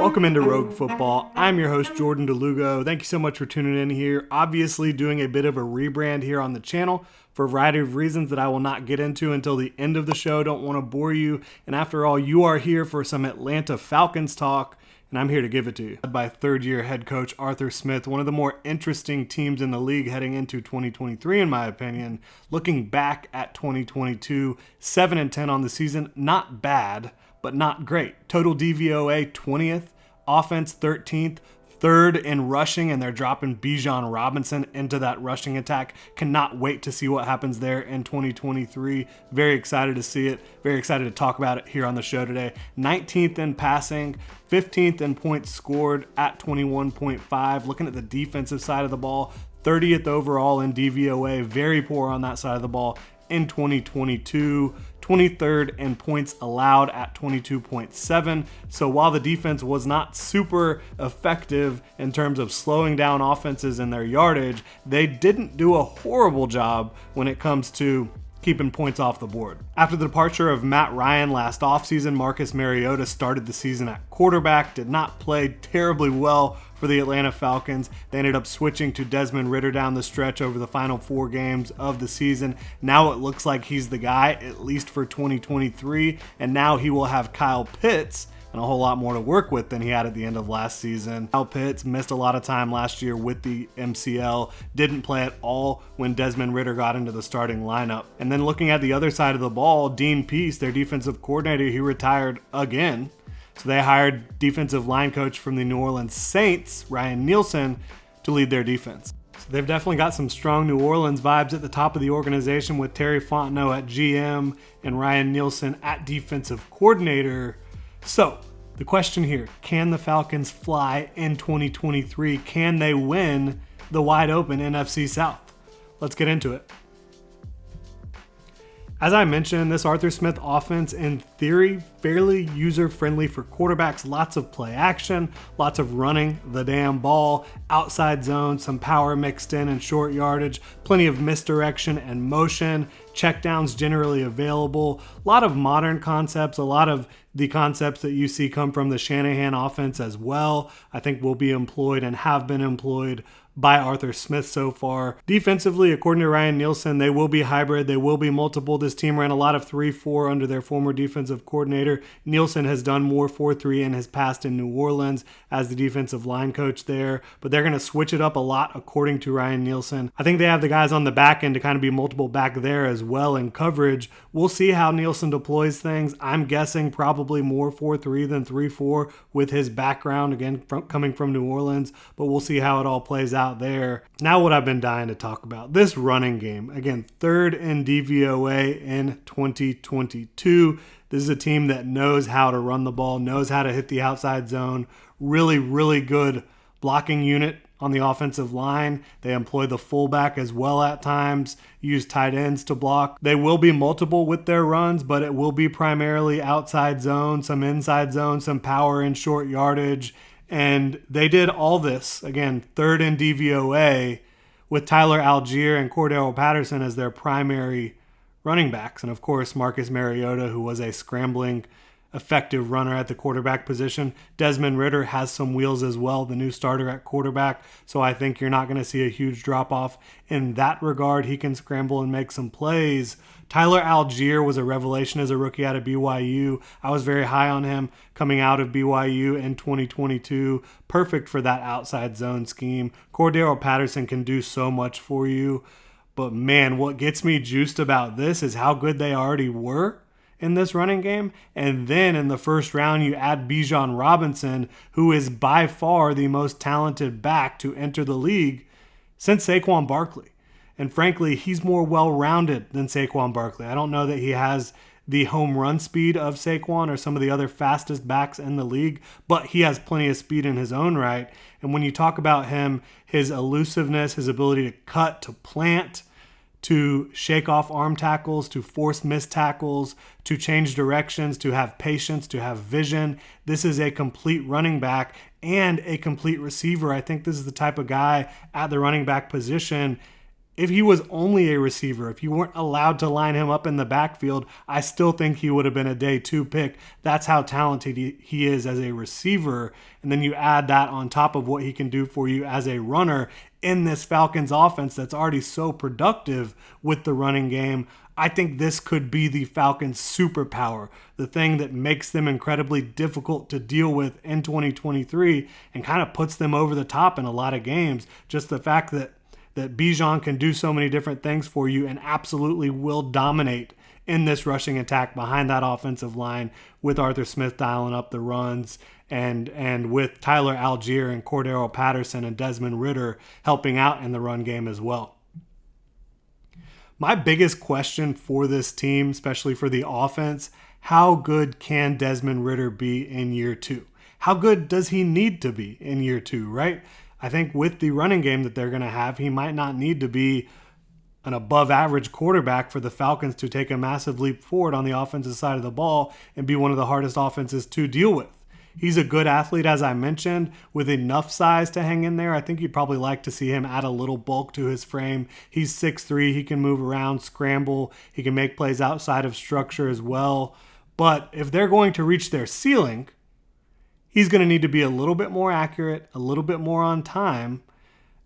Welcome into Rogue Football. I'm your host, Jordan Lugo. Thank you so much for tuning in here. Obviously doing a bit of a rebrand here on the channel for a variety of reasons that I will not get into until the end of the show. Don't want to bore you. And after all, you are here for some Atlanta Falcons talk, and I'm here to give it to you. Led by third-year head coach Arthur Smith, one of the more interesting teams in the league heading into 2023, in my opinion. Looking back at 2022, 7-10 on the season, not bad, but not great. Total DVOA 20th, offense 13th, third in rushing, and they're dropping Bijan Robinson into that rushing attack. Cannot wait to see what happens there in 2023. Very excited to see it. Very excited to talk about it here on the show today. 19th in passing, 15th in points scored at 21.5. Looking at the defensive side of the ball, 30th overall in DVOA. Very poor on that side of the ball in 2022. 23rd in points allowed at 22.7. So while the defense was not super effective in terms of slowing down offenses in their yardage, they didn't do a horrible job when it comes to keeping points off the board. After the departure of Matt Ryan last offseason, Marcus Mariota started the season at quarterback, did not play terribly well for the Atlanta Falcons. They ended up switching to Desmond Ridder down the stretch over the final 4 games of the season. Now it looks like he's the guy, at least for 2023, and now he will have Kyle Pitts and a whole lot more to work with than he had at the end of last season. Kyle Pitts missed a lot of time last year with the MCL, didn't play at all when Desmond Ridder got into the starting lineup. And then looking at the other side of the ball, Dean Pease, their defensive coordinator, he retired again. So they hired defensive line coach from the New Orleans Saints, Ryan Nielsen, to lead their defense. So they've definitely got some strong New Orleans vibes at the top of the organization with Terry Fontenot at GM and Ryan Nielsen at defensive coordinator. So the question here, can the Falcons fly in 2023? Can they win the wide open NFC South? Let's get into it. As I mentioned, this Arthur Smith offense, in theory, fairly user-friendly for quarterbacks. Lots of play action, lots of running the damn ball, outside zone, some power mixed in and short yardage, plenty of misdirection and motion, checkdowns generally available. A lot of modern concepts, a lot of the concepts that you see come from the Shanahan offense as well, I think will be employed and have been employed by Arthur Smith so far. Defensively, according to Ryan Nielsen, they will be hybrid. They will be multiple. This team ran a lot of 3-4 under their former defensive coordinator. Nielsen has done more 4-3 in his past in New Orleans as the defensive line coach there, but they're going to switch it up a lot according to Ryan Nielsen. I think they have the guys on the back end to kind of be multiple back there as well in coverage. We'll see how Nielsen deploys things. I'm guessing probably more 4-3 than 3-4 with his background, again, coming from New Orleans, but we'll see how it all plays out there. Now what I've been dying to talk about, this running game. Again, third in DVOA in 2022. This is a team that knows how to run the ball, knows how to hit the outside zone. Really, really good blocking unit on the offensive line. They employ the fullback as well at times, use tight ends to block. They will be multiple with their runs, but it will be primarily outside zone, some inside zone, some power and short yardage. And they did all this, again, third in DVOA, with Tyler Algier and Cordero Patterson as their primary running backs. And of course, Marcus Mariota, who was a scrambling, effective runner at the quarterback position. Desmond Ridder has some wheels as well, the new starter at quarterback. So I think you're not going to see a huge drop-off in that regard. He can scramble and make some plays. Tyler Algier was a revelation as a rookie out of BYU. I was very high on him coming out of BYU in 2022. Perfect for that outside zone scheme. Cordero Patterson can do so much for you. But man, what gets me juiced about this is how good they already were in this running game. And then in the first round, you add Bijan Robinson, who is by far the most talented back to enter the league since Saquon Barkley. And frankly, he's more well-rounded than Saquon Barkley. I don't know that he has the home run speed of Saquon or some of the other fastest backs in the league, but he has plenty of speed in his own right. And when you talk about him, his elusiveness, his ability to cut, to plant, to shake off arm tackles, to force missed tackles, to change directions, to have patience, to have vision. This is a complete running back and a complete receiver. I think this is the type of guy at the running back position. If he was only a receiver, if you weren't allowed to line him up in the backfield, I still think he would have been a day 2 pick. That's how talented he is as a receiver. And then you add that on top of what he can do for you as a runner in this Falcons offense that's already so productive with the running game. I think this could be the Falcons' superpower, the thing that makes them incredibly difficult to deal with in 2023 and kind of puts them over the top in a lot of games. Just the fact that Bijan can do so many different things for you and absolutely will dominate in this rushing attack behind that offensive line with Arthur Smith dialing up the runs and with Tyler Algier and Cordero Patterson and Desmond Ridder helping out in the run game as well. My biggest question for this team, especially for the offense, how good can Desmond Ridder be in year 2? How good does he need to be in year 2, right? I think with the running game that they're going to have, he might not need to be an above average quarterback for the Falcons to take a massive leap forward on the offensive side of the ball and be one of the hardest offenses to deal with. He's a good athlete, as I mentioned, with enough size to hang in there. I think you'd probably like to see him add a little bulk to his frame. He's 6'3", he can move around, scramble, he can make plays outside of structure as well. But if they're going to reach their ceiling, he's going to need to be a little bit more accurate, a little bit more on time.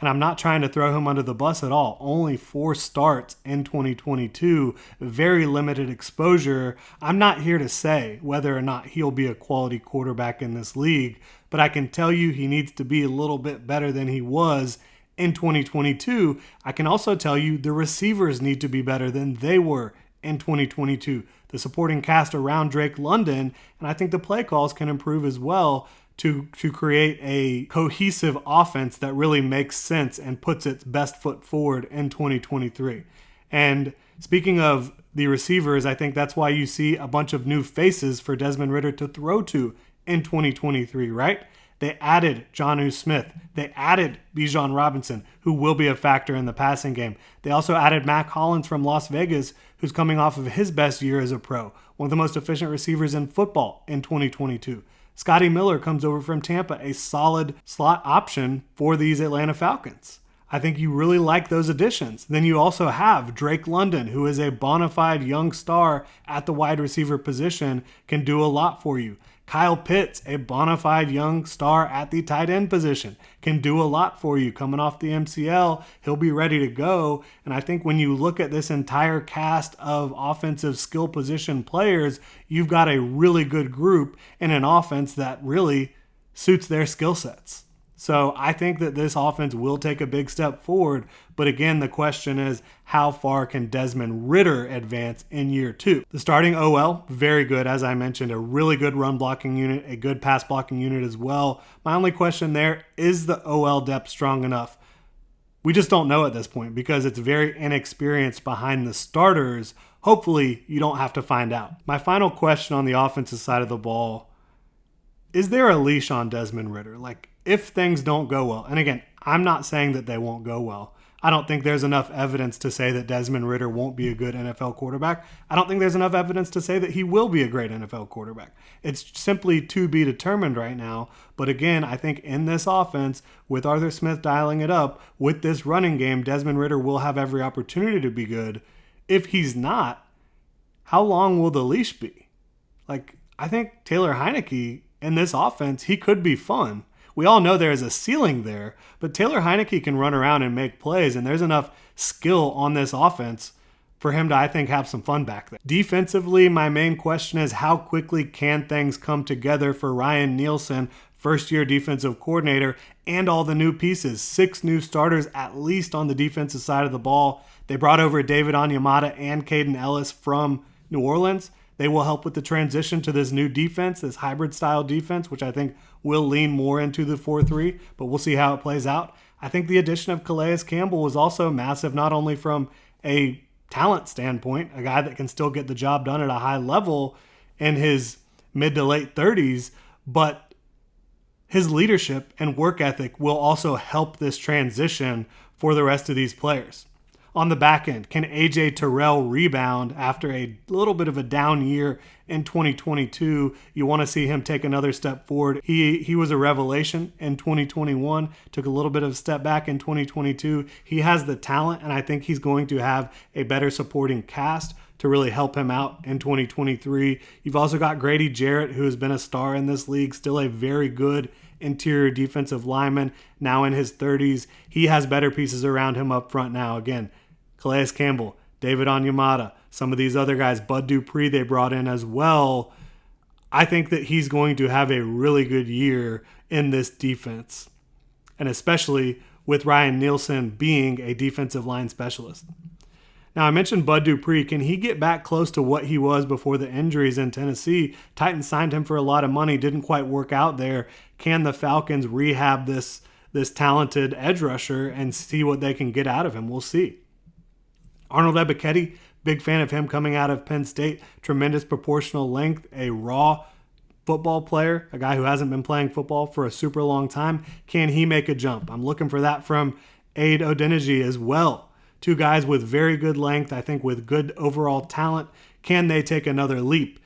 And I'm not trying to throw him under the bus at all. Only 4 starts in 2022, very limited exposure. I'm not here to say whether or not he'll be a quality quarterback in this league, but I can tell you he needs to be a little bit better than he was in 2022. I can also tell you the receivers need to be better than they were in 2022. The supporting cast around Drake London, and I think the play calls can improve as well to create a cohesive offense that really makes sense and puts its best foot forward in 2023. And speaking of the receivers, I think that's why you see a bunch of new faces for Desmond Ridder to throw to in 2023, right? They added Jonnu Smith. They added Bijan Robinson, who will be a factor in the passing game. They also added Mac Hollins from Las Vegas, who's coming off of his best year as a pro, one of the most efficient receivers in football in 2022. Scotty Miller comes over from Tampa, a solid slot option for these Atlanta Falcons. I think you really like those additions. Then you also have Drake London, who is a bona fide young star at the wide receiver position, can do a lot for you. Kyle Pitts, a bona fide young star at the tight end position, can do a lot for you. Coming off the MCL, he'll be ready to go. And I think when you look at this entire cast of offensive skill position players, you've got a really good group in an offense that really suits their skill sets. So I think that this offense will take a big step forward. But again, the question is, how far can Desmond Ridder advance in year 2? The starting OL, very good, as I mentioned, a really good run blocking unit, a good pass blocking unit as well. My only question there, is the OL depth strong enough? We just don't know at this point because it's very inexperienced behind the starters. Hopefully, you don't have to find out. My final question on the offensive side of the ball, is there a leash on Desmond Ridder? Like, if things don't go well, and again, I'm not saying that they won't go well. I don't think there's enough evidence to say that Desmond Ridder won't be a good NFL quarterback. I don't think there's enough evidence to say that he will be a great NFL quarterback. It's simply to be determined right now. But again, I think in this offense, with Arthur Smith dialing it up, with this running game, Desmond Ridder will have every opportunity to be good. If he's not, how long will the leash be? Like, I think Taylor Heinicke in this offense, he could be fun. We all know there is a ceiling there, but Taylor Heinicke can run around and make plays, and there's enough skill on this offense for him to, I think, have some fun back there. Defensively, my main question is how quickly can things come together for Ryan Nielsen, first-year defensive coordinator, and all the new pieces. 6 new starters at least on the defensive side of the ball. They brought over David Onyemata and Caden Ellis from New Orleans. They will help with the transition to this new defense, this hybrid-style defense, which I think will lean more into the 4-3, but we'll see how it plays out. I think the addition of Calais Campbell was also massive, not only from a talent standpoint, a guy that can still get the job done at a high level in his mid to late 30s, but his leadership and work ethic will also help this transition for the rest of these players. On the back end, can AJ Terrell rebound after a little bit of a down year in 2022? You want to see him take another step forward. He was a revelation in 2021, took a little bit of a step back in 2022. He has the talent, and I think he's going to have a better supporting cast to really help him out in 2023. You've also got Grady Jarrett, who has been a star in this league, still a very good interior defensive lineman, now in his 30s. He has better pieces around him up front now. Again, Calais Campbell, David Onyemata, some of these other guys, Bud Dupree they brought in as well. I think that he's going to have a really good year in this defense, and especially with Ryan Nielsen being a defensive line specialist. Now, I mentioned Bud Dupree. Can he get back close to what he was before the injuries in Tennessee? Titans signed him for a lot of money, didn't quite work out there. Can the Falcons rehab this talented edge rusher and see what they can get out of him? We'll see. Arnold Ebiketie, big fan of him coming out of Penn State. Tremendous proportional length, a raw football player, a guy who hasn't been playing football for a super long time. Can he make a jump? I'm looking for that from Aid Odeniji as well. Two guys with very good length, I think with good overall talent. Can they take another leap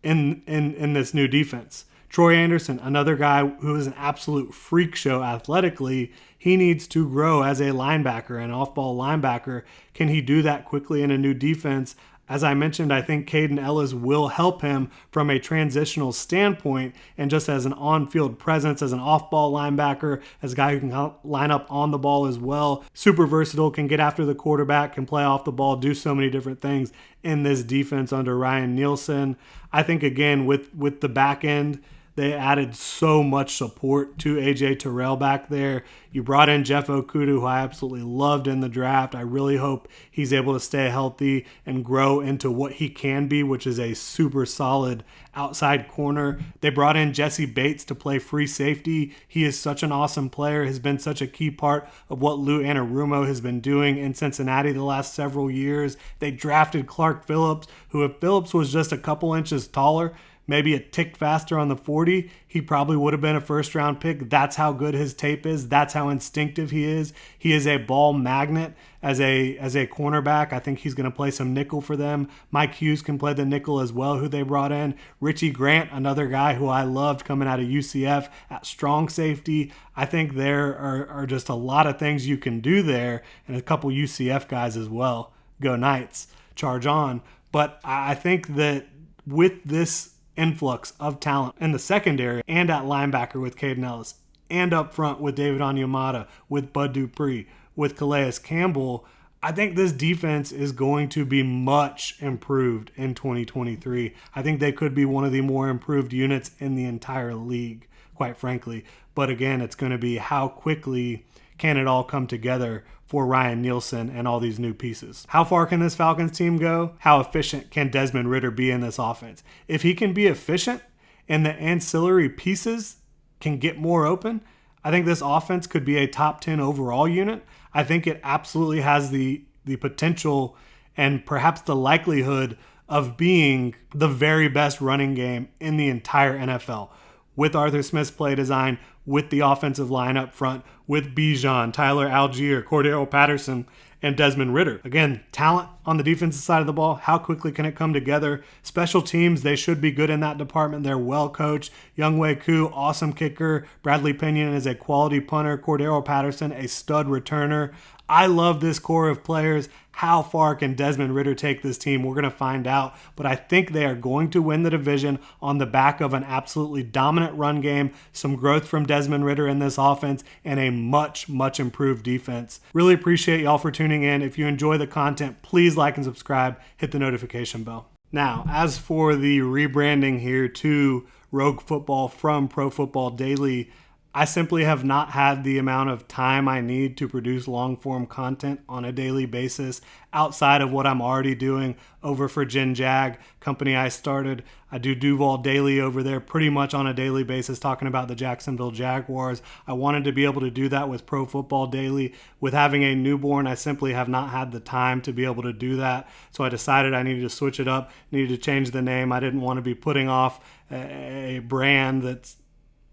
in this new defense? Troy Anderson, another guy who is an absolute freak show athletically. He needs to grow as a linebacker, an off-ball linebacker. Can he do that quickly in a new defense? As I mentioned, I think Caden Ellis will help him from a transitional standpoint and just as an on-field presence, as an off-ball linebacker, as a guy who can line up on the ball as well. Super versatile, can get after the quarterback, can play off the ball, do so many different things in this defense under Ryan Nielsen. I think, again, with the back end, they added so much support to AJ Terrell back there. You brought in Jeff Okudu, who I absolutely loved in the draft. I really hope he's able to stay healthy and grow into what he can be, which is a super solid outside corner. They brought in Jesse Bates to play free safety. He is such an awesome player, has been such a key part of what Lou Anarumo has been doing in Cincinnati the last several years. They drafted Clark Phillips, who if Phillips was just a couple inches taller, maybe a tick faster on the 40, he probably would have been a first-round pick. That's how good his tape is. That's how instinctive he is. He is a ball magnet as a cornerback. I think he's going to play some nickel for them. Mike Hughes can play the nickel as well, who they brought in. Richie Grant, another guy who I loved coming out of UCF at strong safety. I think there are just a lot of things you can do there, and a couple UCF guys as well. Go Knights. Charge on. But I think that with this influx of talent in the secondary and at linebacker with Caden Ellis and up front with David Onyemata, with Bud Dupree, with Calais Campbell, I think this defense is going to be much improved in 2023. I think they could be one of the more improved units in the entire league, quite frankly. But again, it's going to be how quickly can it all come together for Ryan Nielsen and all these new pieces. How far can this Falcons team go? How efficient can Desmond Ridder be in this offense? If he can be efficient and the ancillary pieces can get more open, I think this offense could be a top 10 overall unit. I think it absolutely has the potential and perhaps the likelihood of being the very best running game in the entire NFL. With Arthur Smith's play design, with the offensive line up front, with Bijan, Tyler Algier, Cordero Patterson, and Desmond Ridder. Again, talent on the defensive side of the ball. How quickly can it come together? Special teams, they should be good in that department. They're well coached. Younghoe Koo, awesome kicker. Bradley Pinion is a quality punter. Cordero Patterson, a stud returner. I love this core of players. How far can Desmond Ridder take this team? We're going to find out. But I think they are going to win the division on the back of an absolutely dominant run game, some growth from Desmond Ridder in this offense, and a much, much improved defense. Really appreciate y'all for tuning in. If you enjoy the content, please like and subscribe. Hit the notification bell. Now, as for the rebranding here to Rogue Football from Pro Football Daily, I simply have not had the amount of time I need to produce long-form content on a daily basis outside of what I'm already doing over for Gen Jag, company I started. I do Duval Daily over there pretty much on a daily basis talking about the Jacksonville Jaguars. I wanted to be able to do that with Pro Football Daily. With having a newborn, I simply have not had the time to be able to do that. So I decided I needed to switch it up, needed to change the name. I didn't want to be putting off a brand that's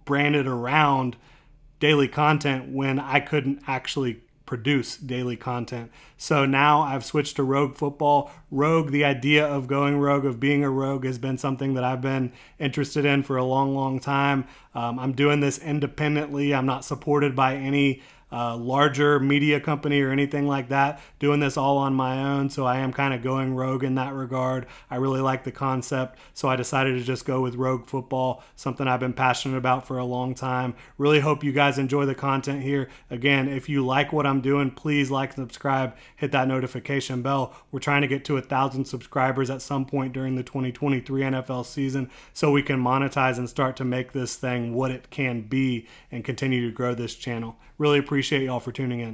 branded around daily content when I couldn't actually produce daily content. So now I've switched to Rogue Football. Rogue, the idea of going rogue, of being a rogue, has been something that I've been interested in for a long time. I'm doing this independently. I'm not supported by any larger media company or anything like that, doing this all on my own. So I am kind of going rogue in that regard. I really like the concept, so I decided to just go with Rogue Football, something I've been passionate about for a long time. Really hope you guys enjoy the content here. Again, if you like what I'm doing, please like, subscribe, hit that notification bell. We're trying to get to 1,000 subscribers at some point during the 2023 NFL season so we can monetize and start to make this thing what it can be and continue to grow this channel. Really appreciate y'all for tuning in.